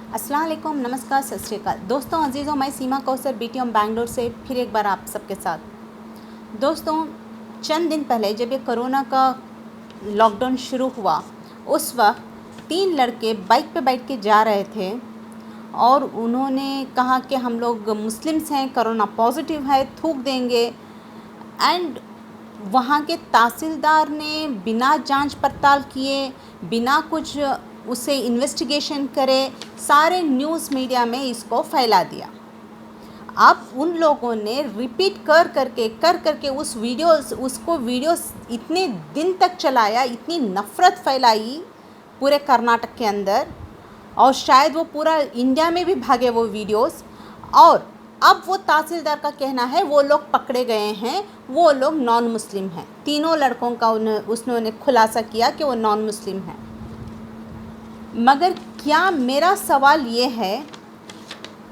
अस्सलाम वालेकुम, नमस्कार, सत श्री अकाल। दोस्तों अजीज़ों, मैं सीमा कौसर BTM बैंगलोर से फिर एक बार आप सबके साथ। दोस्तों, चंद दिन पहले जब ये कोरोना का लॉकडाउन शुरू हुआ, उस वक्त 3 लड़के बाइक पे बैठ के जा रहे थे और उन्होंने कहा कि हम लोग मुस्लिम्स हैं, कोरोना पॉजिटिव है, थूक देंगे। एंड वहाँ के तहसीलदार ने बिना जांच पड़ताल किए, बिना कुछ उसे इन्वेस्टिगेशन करे, सारे न्यूज़ मीडिया में इसको फैला दिया। अब उन लोगों ने रिपीट कर करके उसको वीडियोस इतने दिन तक चलाया, इतनी नफ़रत फैलाई पूरे कर्नाटक के अंदर, और शायद वो पूरा इंडिया में भी भागे वो वीडियोस। और अब वो तहसीलदार का कहना है वो लोग पकड़े गए हैं, वो लोग नॉन मुस्लिम हैं। तीनों लड़कों का उसने खुलासा किया कि वो नॉन मुस्लिम हैं। मगर क्या, मेरा सवाल ये है,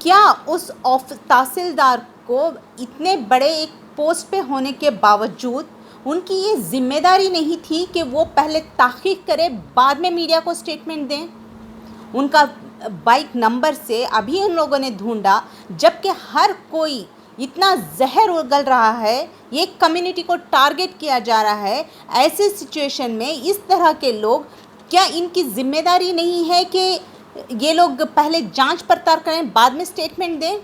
क्या उस तहसीलदार को इतने बड़े एक पोस्ट पे होने के बावजूद उनकी ये जिम्मेदारी नहीं थी कि वो पहले तहकीक करे, बाद में मीडिया को स्टेटमेंट दें? उनका बाइक नंबर से अभी उन लोगों ने ढूंढा, जबकि हर कोई इतना जहर उगल रहा है, ये कम्युनिटी को टारगेट किया जा रहा है। ऐसे सिचुएशन में इस तरह के लोग, क्या इनकी जिम्मेदारी नहीं है कि ये लोग पहले जांच पड़ताल करें, बाद में स्टेटमेंट दें?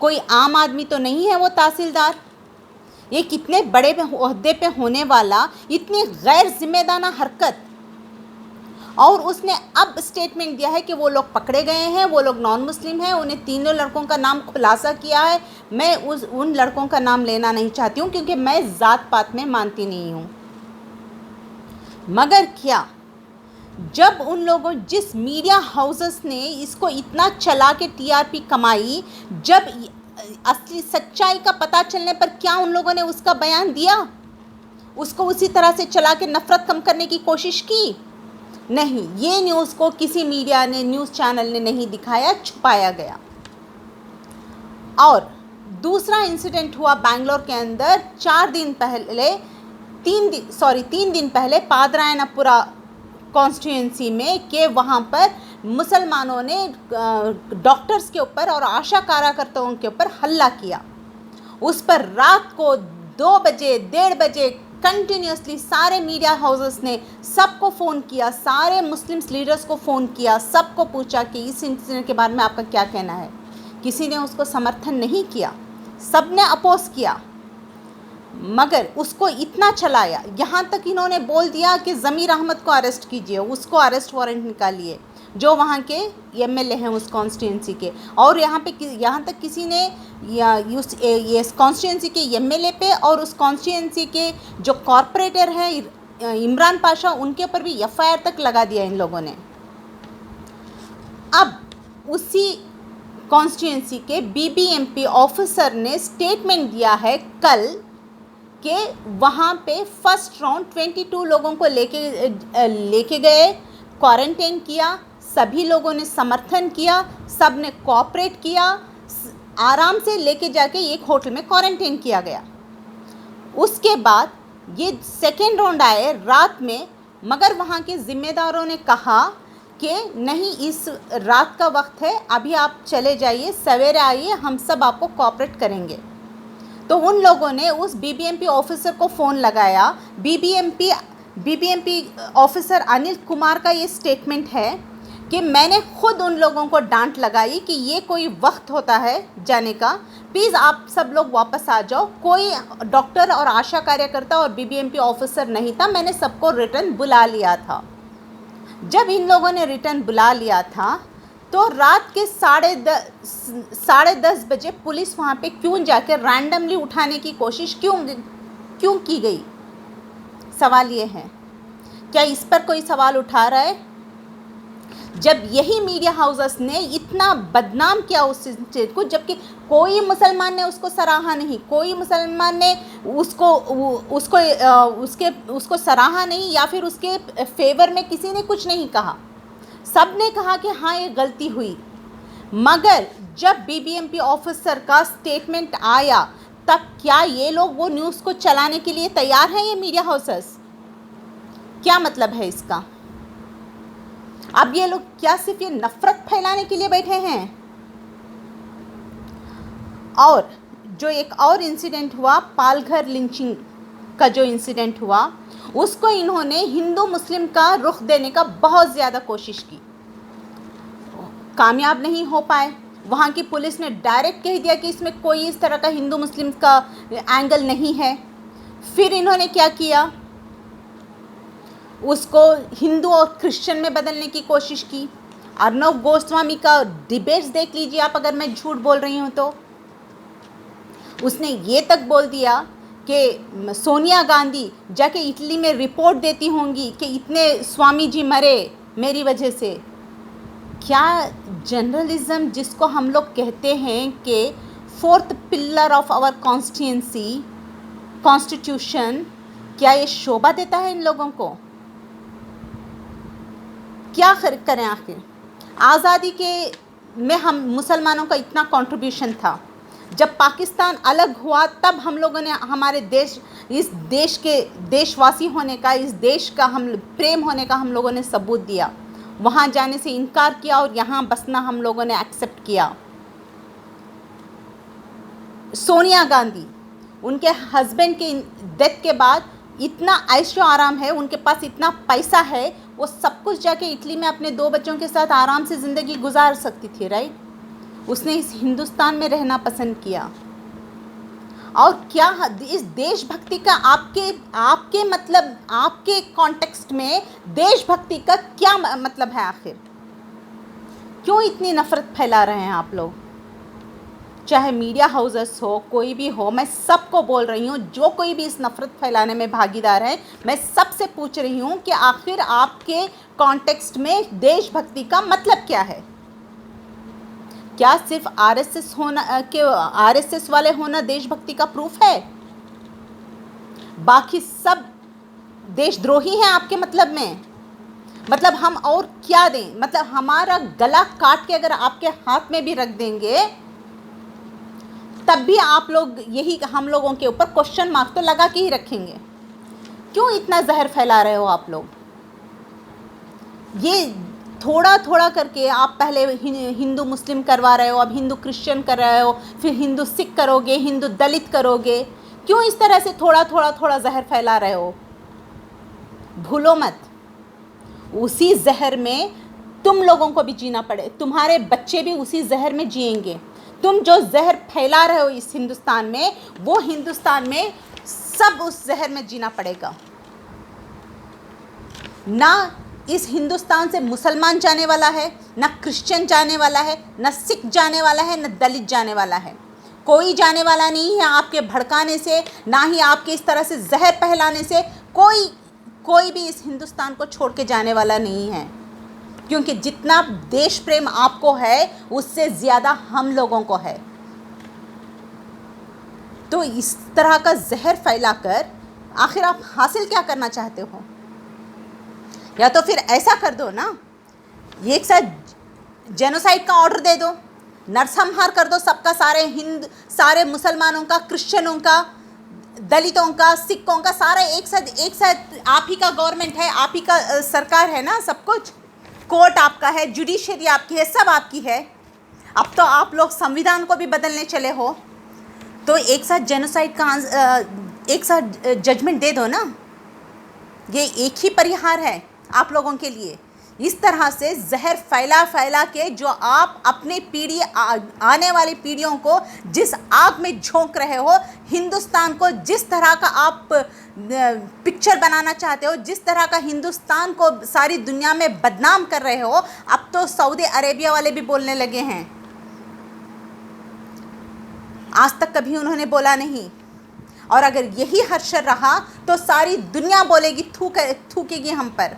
कोई आम आदमी तो नहीं है वो तहसीलदार। ये कितने बड़े ओहदे पे होने वाला, इतनी गैर जिम्मेदाराना हरकत। और उसने अब स्टेटमेंट दिया है कि वो लोग पकड़े गए हैं, वो लोग नॉन मुस्लिम हैं, उन्हें तीनों लड़कों का नाम खुलासा किया है। मैं उन लड़कों का नाम लेना नहीं चाहती हूँ क्योंकि मैं ज़ात पात में मानती नहीं हूँ। मगर क्या, जब उन लोगों, जिस मीडिया हाउसेस ने इसको इतना चला के TRP कमाई, जब असली सच्चाई का पता चलने पर क्या उन लोगों ने उसका बयान दिया? उसको उसी तरह से चला के नफ़रत कम करने की कोशिश की? नहीं, ये न्यूज़ को किसी मीडिया ने, न्यूज़ चैनल ने नहीं दिखाया, छुपाया गया। और दूसरा इंसिडेंट हुआ बैंगलोर के अंदर 3 दिन पहले पादरायनपुरा कॉन्स्टिट्यूंसी में, कि वहाँ पर मुसलमानों ने डॉक्टर्स के ऊपर और आशा कार्यकर्ताओं के ऊपर हल्ला किया। उस पर रात को 2 बजे, 1:30 बजे कंटिन्यूसली सारे मीडिया हाउसेस ने सबको फ़ोन किया, सारे मुस्लिम्स लीडर्स को फ़ोन किया, सबको पूछा कि इस इंसिडेंट के बारे में आपका क्या कहना है। किसी ने उसको समर्थन नहीं किया, सब ने अपोज किया। मगर उसको इतना चलाया, यहाँ तक इन्होंने बोल दिया कि ज़मीर अहमद को अरेस्ट कीजिए, उसको अरेस्ट वारंट निकालिए, जो वहाँ के MLA हैं उस कॉन्स्टिट्यूंसी के। और यहाँ तक किसी ने ये कॉन्स्टिट्यूंसी के MLA पे और उस कॉन्स्टिट्यूंसी के जो कॉरपोरेटर हैं इमरान पाशा, उनके ऊपर भी FIR तक लगा दिया इन लोगों ने। अब उसी कॉन्स्टिट्यूंसी के BBMP ऑफिसर ने स्टेटमेंट दिया है कल कि वहाँ पे फर्स्ट राउंड 22 लोगों को लेके गए, क्वारंटाइन किया, सभी लोगों ने समर्थन किया, सब ने कोऑपरेट किया, आराम से लेके जाके एक होटल में क्वारंटाइन किया गया। उसके बाद ये सेकेंड राउंड आए रात में, मगर वहाँ के ज़िम्मेदारों ने कहा कि नहीं, इस रात का वक्त है, अभी आप चले जाइए, सवेरे आइए, हम सब आपको कोऑपरेट करेंगे। तो उन लोगों ने उस BBMP ऑफिसर को फ़ोन लगाया। BBMP ऑफिसर अनिल कुमार का ये स्टेटमेंट है कि मैंने खुद उन लोगों को डांट लगाई कि ये कोई वक्त होता है जाने का, प्लीज़ आप सब लोग वापस आ जाओ। कोई डॉक्टर और आशा कार्यकर्ता और BBMP ऑफिसर नहीं था, मैंने सबको रिटर्न बुला लिया था। जब इन लोगों ने रिटर्न बुला लिया था तो रात के 10:30 बजे पुलिस वहाँ पे क्यों जाकर रैंडमली उठाने की कोशिश क्यों की गई? सवाल ये है, क्या इस पर कोई सवाल उठा रहा है? जब यही मीडिया हाउसेस ने इतना बदनाम किया उस इंसिडेंट को, जबकि कोई मुसलमान ने उसको सराहा नहीं, कोई मुसलमान ने उसको सराहा नहीं, या फिर उसके फेवर में किसी ने कुछ नहीं कहा। सब ने कहा कि हाँ, ये गलती हुई। मगर जब BBMP ऑफिसर का स्टेटमेंट आया, तब क्या ये लोग वो न्यूज़ को चलाने के लिए तैयार हैं? ये मीडिया हाउसेस, क्या मतलब है इसका? अब ये लोग क्या सिर्फ ये नफरत फैलाने के लिए बैठे हैं? और जो एक और इंसिडेंट हुआ, पालघर लिंचिंग का जो इंसिडेंट हुआ, उसको इन्होंने हिंदू मुस्लिम का रुख देने का बहुत ज़्यादा कोशिश की, कामयाब नहीं हो पाए। वहाँ की पुलिस ने डायरेक्ट कह दिया कि इसमें कोई इस तरह का हिंदू मुस्लिम का एंगल नहीं है। फिर इन्होंने क्या किया, उसको हिंदू और क्रिश्चियन में बदलने की कोशिश की। अर्नब गोस्वामी का डिबेट्स देख लीजिए आप, अगर मैं झूठ बोल रही हूँ तो। उसने ये तक बोल दिया कि सोनिया गांधी जाके इटली में रिपोर्ट देती होंगी कि इतने स्वामी जी मरे मेरी वजह से। क्या जर्नलिज्म, जिसको हम लोग कहते हैं कि fourth pillar of our constitution, क्या ये शोभा देता है इन लोगों को? क्या करें आखिर? आज़ादी के में हम मुसलमानों का इतना कंट्रीब्यूशन था। जब पाकिस्तान अलग हुआ तब हम लोगों ने हमारे देश, इस देश के देशवासी होने का, इस देश का हम प्रेम होने का हम लोगों ने सबूत दिया। वहाँ जाने से इनकार किया और यहाँ बसना हम लोगों ने एक्सेप्ट किया। सोनिया गांधी, उनके हस्बैंड के डेथ के बाद इतना ऐशो आराम है, उनके पास इतना पैसा है, वो सब कुछ जाके इटली में अपने 2 बच्चों के साथ आराम से ज़िंदगी गुजार सकती थी, राइट? उसने इस हिंदुस्तान में रहना पसंद किया। और क्या इस देशभक्ति का आपके मतलब, आपके कॉन्टेक्स्ट में देशभक्ति का क्या मतलब है आखिर? क्यों इतनी नफरत फैला रहे हैं आप लोग? चाहे मीडिया हाउसेस हो, कोई भी हो, मैं सबको बोल रही हूँ, जो कोई भी इस नफरत फैलाने में भागीदार है, मैं सबसे पूछ रही हूँ कि आखिर आपके कॉन्टेक्स्ट में देशभक्ति का मतलब क्या है? क्या सिर्फ आरएसएस वाले होना देशभक्ति का प्रूफ है? बाकी सब देशद्रोही हैं आपके मतलब में? मतलब हम और क्या दें? मतलब हमारा गला काट के अगर आपके हाथ में भी रख देंगे तब भी आप लोग यही हम लोगों के ऊपर क्वेश्चन मार्क तो लगा के ही रखेंगे। क्यों इतना जहर फैला रहे हो आप लोग? ये थोड़ा थोड़ा करके आप पहले हिंदू मुस्लिम करवा रहे हो, अब हिंदू क्रिश्चियन कर रहे हो, फिर हिंदू सिख करोगे, हिंदू दलित करोगे। क्यों इस तरह से थोड़ा जहर फैला रहे हो? भूलो मत, उसी जहर में तुम लोगों को भी जीना पड़े, तुम्हारे बच्चे भी उसी जहर में जिएंगे। तुम जो जहर फैला रहे हो इस हिंदुस्तान में, वो हिंदुस्तान में सब उस जहर में जीना पड़ेगा। ना इस हिंदुस्तान से मुसलमान जाने वाला है, ना क्रिश्चियन जाने वाला है, ना सिख जाने वाला है, ना दलित जाने वाला है। कोई जाने वाला नहीं है आपके भड़काने से, ना ही आपके इस तरह से जहर फैलाने से। कोई भी इस हिंदुस्तान को छोड़ के जाने वाला नहीं है, क्योंकि जितना देश प्रेम आपको है उससे ज़्यादा हम लोगों को है। तो इस तरह का जहर फैलाकर आखिर आप हासिल क्या करना चाहते हो? या तो फिर ऐसा कर दो ना, एक साथ जेनोसाइड का ऑर्डर दे दो, नरसंहार कर दो सबका, सारे मुसलमानों का, क्रिश्चियनों का, दलितों का, सिखों का, सारा एक साथ। आप ही का गवर्नमेंट है, आप ही का सरकार है ना, सब कुछ, कोर्ट आपका है, जुडिशरी आपकी है, सब आपकी है। अब तो आप लोग संविधान को भी बदलने चले हो, तो एक साथ जेनोसाइड का एक साथ जजमेंट दे दो ना। ये एक ही परिहार है आप लोगों के लिए। इस तरह से जहर फैला के जो आप अपनी पीढ़ी, आने वाली पीढ़ियों को जिस आग में झोंक रहे हो, हिंदुस्तान को जिस तरह का आप पिक्चर बनाना चाहते हो, जिस तरह का हिंदुस्तान को सारी दुनिया में बदनाम कर रहे हो, अब तो सऊदी अरेबिया वाले भी बोलने लगे हैं। आज तक कभी उन्होंने बोला नहीं, और अगर यही हर्षर रहा तो सारी दुनिया बोलेगी, थूकेगी हम पर।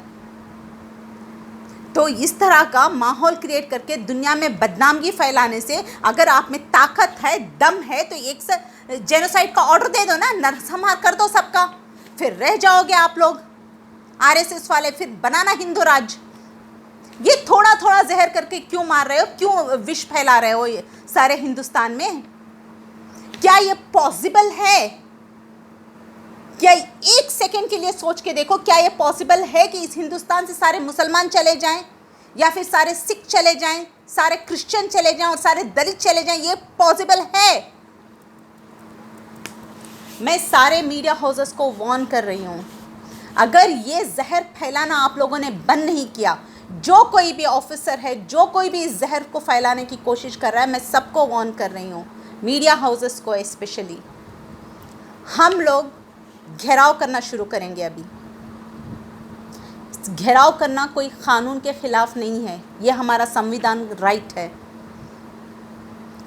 तो इस तरह का माहौल क्रिएट करके दुनिया में बदनामगी फैलाने से, अगर आप में ताकत है, दम है, तो एक से जेनोसाइड का ऑर्डर दे दो ना, नरसंहार कर दो सबका। फिर रह जाओगे आप लोग आरएसएस वाले, फिर बनाना हिंदू राज्य। ये थोड़ा जहर करके क्यों मार रहे हो? क्यों विष फैला रहे हो ये सारे हिंदुस्तान में? क्या ये पॉसिबल है? क्या एक सेकंड के लिए सोच के देखो, क्या ये पॉसिबल है कि इस हिंदुस्तान से सारे मुसलमान चले जाएं? या फिर सारे सिख चले जाएं, सारे क्रिश्चियन चले जाएं और सारे दलित चले जाएं, ये पॉसिबल है? मैं सारे मीडिया हाउसेस को वार्न कर रही हूँ, अगर ये जहर फैलाना आप लोगों ने बंद नहीं किया, जो कोई भी ऑफिसर है, जो कोई भी इस जहर को फैलाने की कोशिश कर रहा है, मैं सबको वार्न कर रही हूँ, मीडिया हाउसेस को स्पेशली। हम लोग घेराव करना शुरू करेंगे। अभी घेराव करना कोई कानून के खिलाफ नहीं है, ये हमारा संविधान राइट है।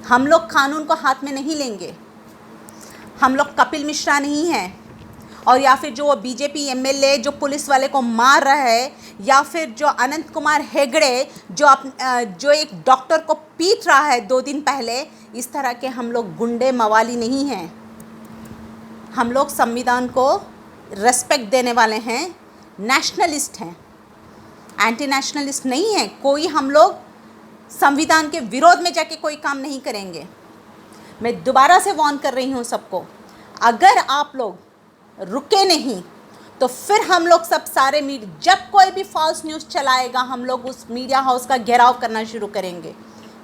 हम लोग कानून को हाथ में नहीं लेंगे। हम लोग कपिल मिश्रा नहीं हैं, और या फिर जो बीजेपी एमएलए जो पुलिस वाले को मार रहा है, या फिर जो अनंत कुमार हेगड़े जो एक डॉक्टर को पीट रहा है 2 दिन पहले, इस तरह के हम लोग गुंडे मवाली नहीं हैं। हम लोग संविधान को रेस्पेक्ट देने वाले हैं, नेशनलिस्ट हैं, एंटी नेशनलिस्ट नहीं हैं। कोई हम लोग संविधान के विरोध में जाके कोई काम नहीं करेंगे। मैं दोबारा से वार्न कर रही हूँ सबको, अगर आप लोग रुके नहीं तो फिर हम लोग सब सारे जब कोई भी फॉल्स न्यूज़ चलाएगा, हम लोग उस मीडिया हाउस का घेराव करना शुरू करेंगे।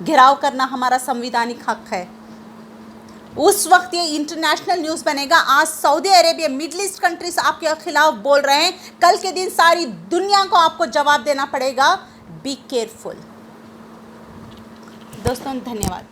घेराव करना हमारा संवैधानिक हक है। उस वक्त ये इंटरनेशनल न्यूज़ बनेगा। आज Saudi Arabia, middle east countries आपके खिलाफ बोल रहे हैं, कल के दिन सारी दुनिया को आपको जवाब देना पड़ेगा। Be careful. दोस्तों धन्यवाद।